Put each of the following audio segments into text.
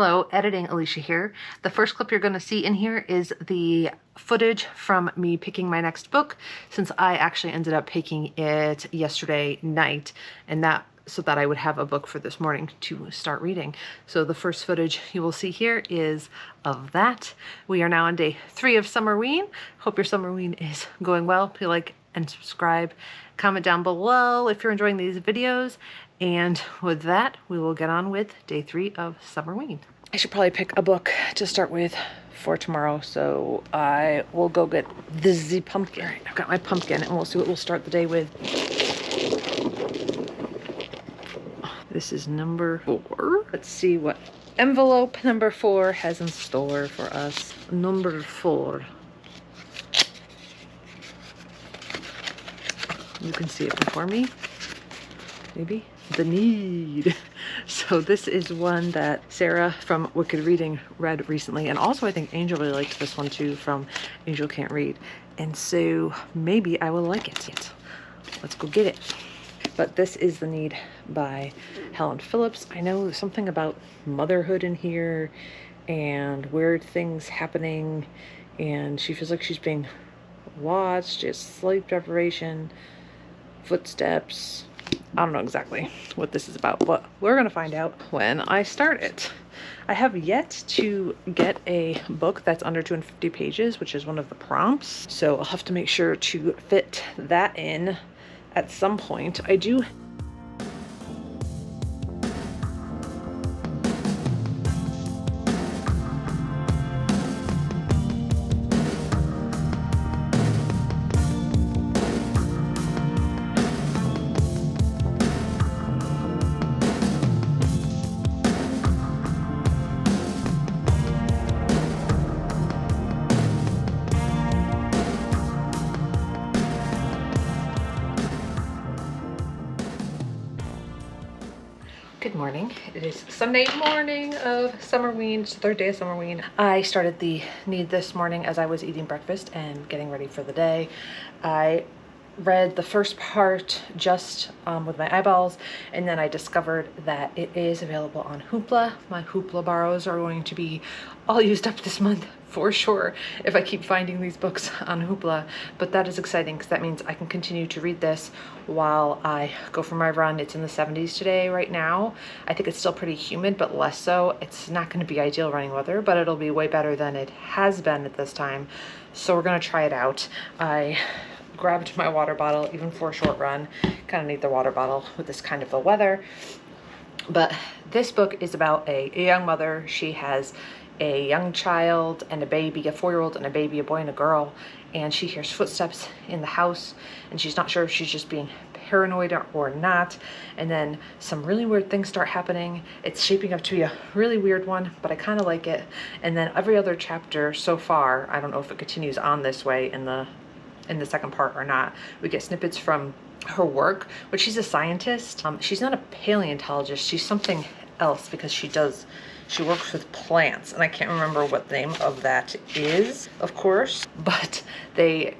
Hello, editing Alicia here. The first clip you're going to see in here is the footage from me picking my next book, since I actually ended up picking it yesterday night, and so that I would have a book for this morning to start reading. So the first footage you will see here is of that. We are now on day 3 of Summerween. Hope your Summerween is going well. Please like and subscribe. Comment down below if you're enjoying these videos. And with that, we will get on with day 3 of Summerween. I should probably pick a book to start with for tomorrow, so I will go get the pumpkin. All right, I've got my pumpkin, and we'll see what we'll start the day with. This is number 4. Let's see what envelope number 4 has in store for us. Number 4. You can see it before me, maybe. The Need. So this is one that Sarah from Wicked Reading read recently, and also I think Angel really liked this one too from Angel Can't Read, and so maybe I will like it. Let's go get it. But this is The Need by Helen Phillips. I know something about motherhood in here and weird things happening, and she feels like she's being watched. It's sleep deprivation, footsteps. I don't know exactly what this is about, but we're going to find out when I start it. I have yet to get a book that's under 250 pages, which is one of the prompts. So I'll have to make sure to fit that in at some point. I do. Good morning. It is Sunday morning of Summerween. It's the 3rd day of Summerween. I started The Need this morning as I was eating breakfast and getting ready for the day. I read the first part just with my eyeballs, and then I discovered that it is available on Hoopla. My Hoopla borrows are going to be all used up this month for sure if I keep finding these books on Hoopla, but that is exciting because that means I can continue to read this while I go for my run. It's in the 70s today right now. I think it's still pretty humid, but less so. It's not going to be ideal running weather, but it'll be way better than it has been at this time, so we're going to try it out. I grabbed my water bottle even for a short run. Kind of need the water bottle with this kind of the weather. But this book is about a young mother. She has a young child and a baby, a 4-year-old and a baby, a boy and a girl, and she hears footsteps in the house, and she's not sure if she's just being paranoid or not, and then some really weird things start happening. It's shaping up to be a really weird one, but I kind of like it. And then every other chapter so far, I don't know if it continues on this way in the second part or not, we get snippets from her work, but she's a scientist. She's not a paleontologist, she's something else, because she works with plants, and I can't remember what the name of that is, of course, but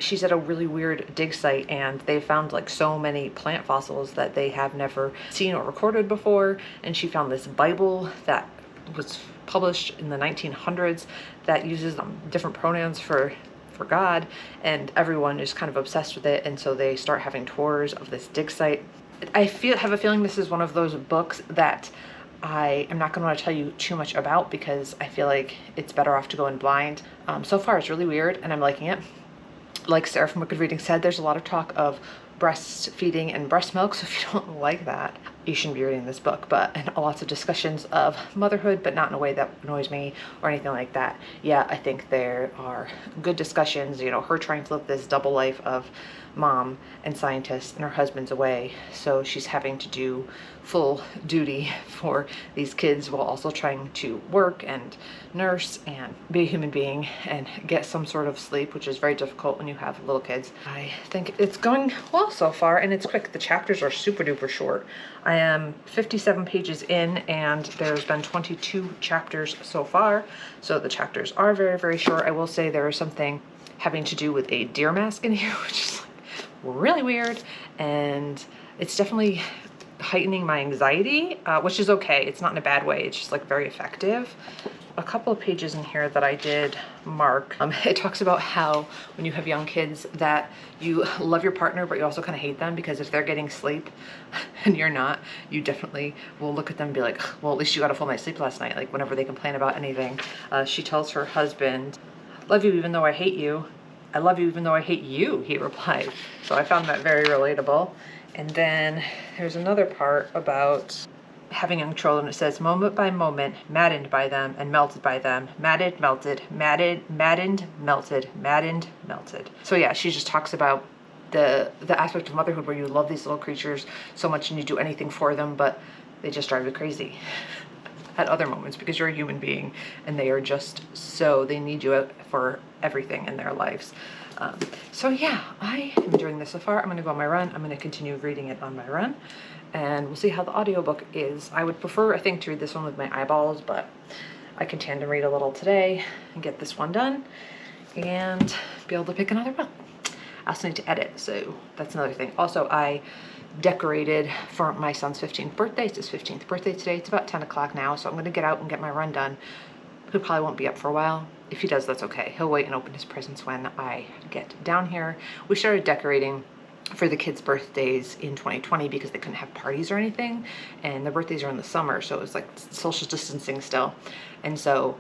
she's at a really weird dig site, and they found like so many plant fossils that they have never seen or recorded before. And she found this Bible that was published in the 1900s that uses different pronouns for God, and everyone is kind of obsessed with it, and so they start having tours of this dig site. I have a feeling this is one of those books that I am not going to want to tell you too much about, because I feel like it's better off to go in blind. So far it's really weird, and I'm liking it. Like Sarah from Wicked Reading said, there's a lot of talk of breastfeeding and breast milk, so if you don't like that, you shouldn't be reading this book. And lots of discussions of motherhood, but not in a way that annoys me or anything like that. Yeah, I think there are good discussions, you know, her trying to live this double life of mom and scientist, and her husband's away, so she's having to do full duty for these kids while also trying to work and nurse and be a human being and get some sort of sleep, which is very difficult when you have little kids. I think it's going well so far, and it's quick. The chapters are super duper short. I am 57 pages in, and there's been 22 chapters so far, so the chapters are very, very short. I will say there is something having to do with a deer mask in here, which is really weird, and it's definitely heightening my anxiety, which is okay. It's not in a bad way. It's just like very effective. A couple of pages in here that I did mark. It talks about how when you have young kids that you love your partner, but you also kind of hate them, because if they're getting sleep and you're not, you definitely will look at them and be like, well, at least you got a full night's sleep last night. Like whenever they complain about anything, she tells her husband, "Love you even though I hate you. I love you even though I hate you," he replied. So I found that very relatable. And then there's another part about having young children. It says, "Moment by moment, maddened by them and melted by them, maddened, melted, maddened, melted, maddened, melted." So yeah, she just talks about the aspect of motherhood where you love these little creatures so much and you do anything for them, but they just drive you crazy at other moments because you're a human being and they are just they need you for everything in their lives. So yeah, I am enjoying this so far. I'm gonna go on my run. I'm gonna continue reading it on my run, and we'll see how the audiobook is. I would prefer, I think, to read this one with my eyeballs, but I can tandem read a little today and get this one done and be able to pick another book. I also need to edit, so that's another thing. Also, I decorated for my son's 15th birthday. It's his 15th birthday today. It's about 10 o'clock now, so I'm gonna get out and get my run done. He probably won't be up for a while. If he does, that's okay. He'll wait and open his presents when I get down here. We started decorating for the kids' birthdays in 2020 because they couldn't have parties or anything, and their birthdays are in the summer, so it was like social distancing still. And so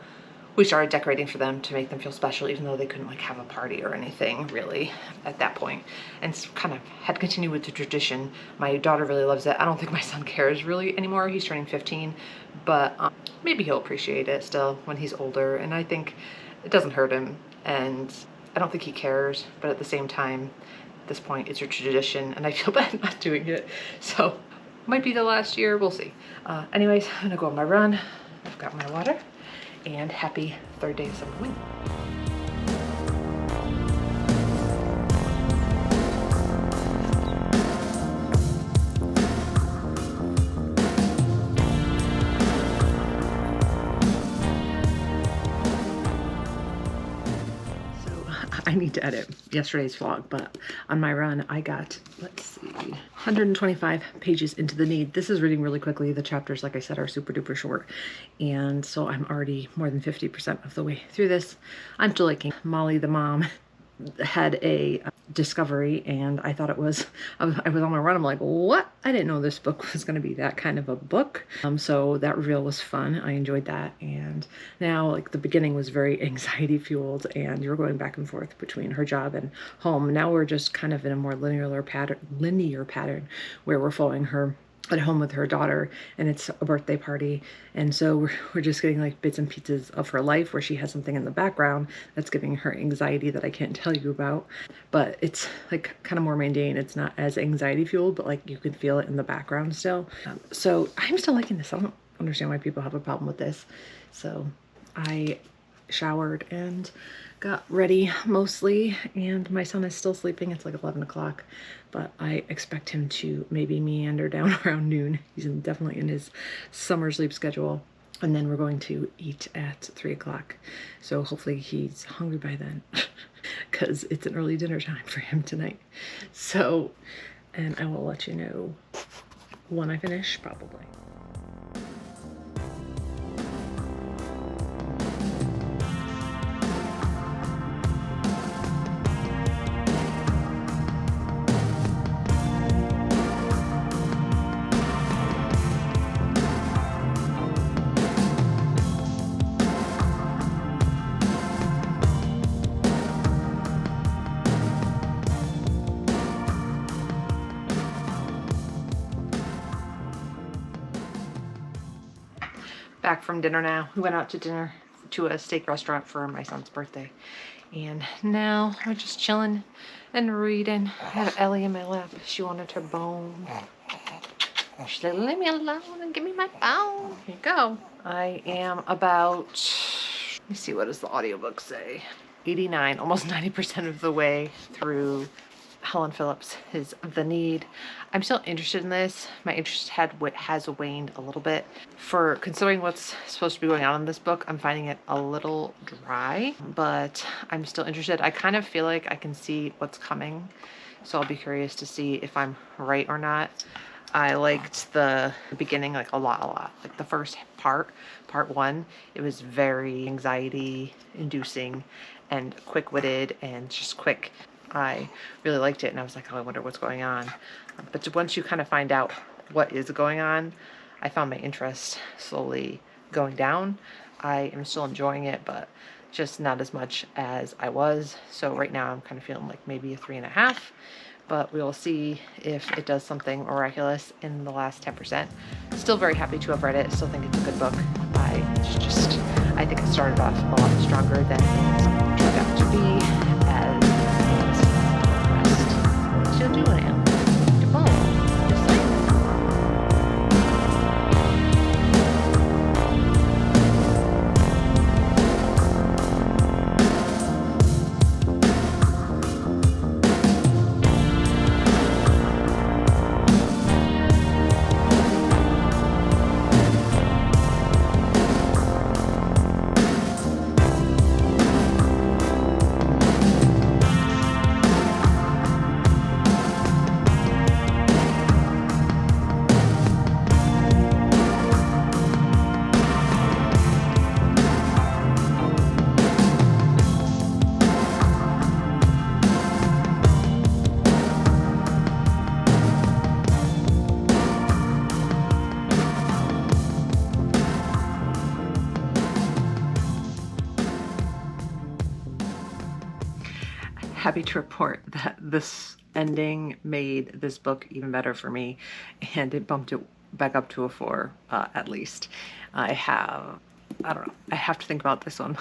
we started decorating for them to make them feel special, even though they couldn't like have a party or anything really at that point. And kind of had continued with the tradition. My daughter really loves it. I don't think my son cares really anymore. He's turning 15, but maybe he'll appreciate it still when he's older. And I think it doesn't hurt him, and I don't think he cares, but at the same time, at this point, it's a tradition and I feel bad not doing it. So might be the last year, we'll see. Anyways, I'm gonna go on my run. I've got my water, and happy third day of Summerween. I need to edit yesterday's vlog, but on my run, I got, let's see, 125 pages into the need. This is reading really quickly. The chapters, like I said, are super duper short. And so I'm already more than 50% of the way through this. I'm still liking Molly, the mom, had a discovery, and I thought it was, I was on my run, I'm like, what? I didn't know this book was going to be that kind of a book. So that reveal was fun. I enjoyed that. And now, like, the beginning was very anxiety fueled, and you're going back and forth between her job and home. Now we're just kind of in a more linear pattern where we're following her at home with her daughter, and it's a birthday party, and so we're just getting like bits and pieces of her life where she has something in the background that's giving her anxiety that I can't tell you about, but it's like kind of more mundane. It's not as anxiety fueled, but like you can feel it in the background still. So I'm still liking this. I don't understand why people have a problem with this. So I showered and got ready mostly, and my son is still sleeping. It's like 11 o'clock, but I expect him to maybe meander down around noon. He's definitely in his summer sleep schedule. And then we're going to eat at 3 o'clock. So hopefully he's hungry by then because it's an early dinner time for him tonight. So, and I will let you know when I finish, probably. Back from dinner now. We went out to dinner to a steak restaurant for my son's birthday. And now we're just chilling and reading. I had Ellie in my lap. She wanted her bone. She said, leave me alone and give me my bone. Here you go. I am about, let me see, what does the audiobook say? 89, almost 90% of the way through Helen Phillips' The Need. I'm still interested in this. My interest has waned a little bit. For considering what's supposed to be going on in this book, I'm finding it a little dry, but I'm still interested. I kind of feel like I can see what's coming, so I'll be curious to see if I'm right or not. I liked the beginning like a lot. Like the first part one, it was very anxiety inducing and quick-witted and just quick. I really liked it, and I was like, oh, I wonder what's going on. But once you kind of find out what is going on, I found my interest slowly going down. I am still enjoying it, but just not as much as I was. So right now I'm kind of feeling like maybe a 3.5, but we will see if it does something miraculous in the last 10%. Still very happy to have read it. Still think it's a good book. I think it started off a lot stronger than it turned out to be, as the rest shall do now. To follow this thing. Happy to report that this ending made this book even better for me, and it bumped it back up to a 4 at least. I don't know, I have to think about this one.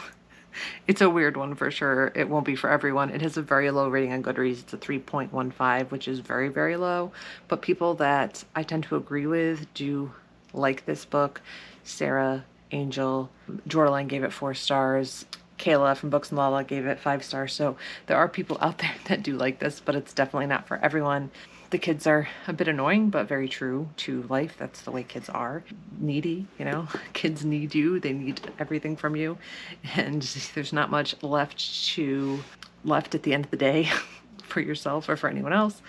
It's a weird one for sure. It won't be for everyone. It has a very low rating on Goodreads. It's a 3.15, which is very, very low. But people that I tend to agree with do like this book. Sarah, Angel, Jordan gave it 4 stars. Kayla from Books and Lala gave it 5 stars. So there are people out there that do like this, but it's definitely not for everyone. The kids are a bit annoying, but very true to life. That's the way kids are. Needy, you know, kids need you. They need everything from you. And there's not much left at the end of the day for yourself or for anyone else.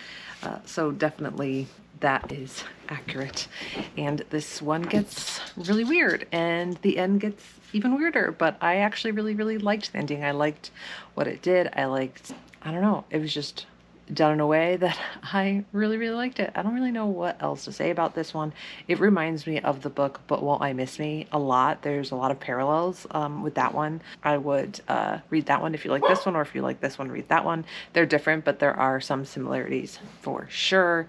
So definitely that is accurate. And this one gets really weird, and the end gets even weirder, but I actually really, really liked the ending. I liked what it did. I don't know, it was just done in a way that I really, really liked it. I don't really know what else to say about this one. It reminds me of the book But Won't I Miss Me a lot. There's a lot of parallels with that one. I would read that one if you like this one, or if you like this one, read that one. They're different, but there are some similarities for sure.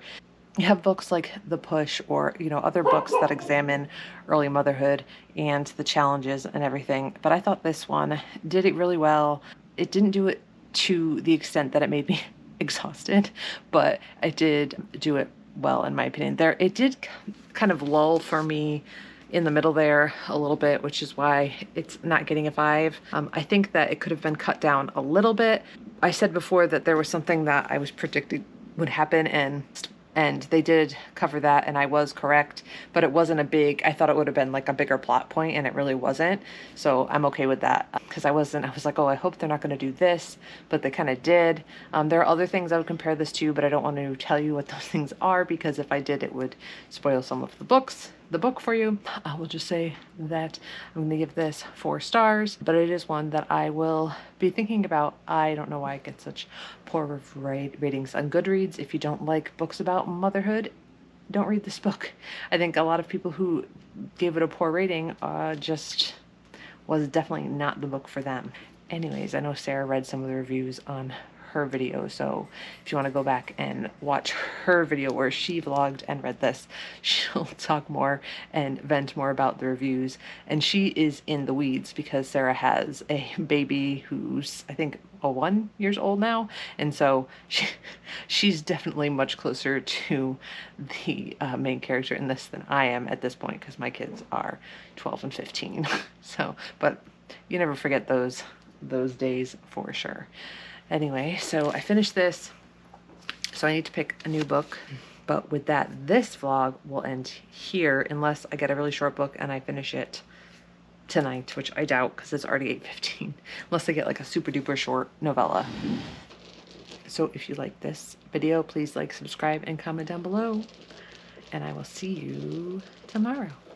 You have books like The Push, or, you know, other books that examine early motherhood and the challenges and everything. But I thought this one did it really well. It didn't do it to the extent that it made me exhausted, but it did do it well, in my opinion. It did kind of lull for me in the middle there a little bit, which is why it's not getting a 5. I think that it could have been cut down a little bit. I said before that there was something that I was predicting would happen, and they did cover that, and I was correct, but it wasn't I thought it would have been like a bigger plot point, and it really wasn't. So I'm okay with that, because I was like, oh, I hope they're not going to do this, but they kind of did. There are other things I would compare this to, but I don't want to tell you what those things are, because if I did, it would spoil some of the book for you. I will just say that I'm going to give this 4 stars, but it is one that I will be thinking about. I don't know why I get such poor ratings on Goodreads. If you don't like books about motherhood, don't read this book. I think a lot of people who gave it a poor rating just was definitely not the book for them. Anyways, I know Sarah read some of the reviews on her video, so if you want to go back and watch her video where she vlogged and read this, she'll talk more and vent more about the reviews. And she is in the weeds, because Sarah has a baby who's, I think, 1 year old now, and so she's definitely much closer to the main character in this than I am at this point, because my kids are 12 and 15. So, but you never forget those days for sure. Anyway, so I finished this, so I need to pick a new book. But with that, this vlog will end here, unless I get a really short book and I finish it tonight, which I doubt, because it's already 8:15, unless I get like a super duper short novella. So if you like this video, please like, subscribe, and comment down below. and I will see you tomorrow.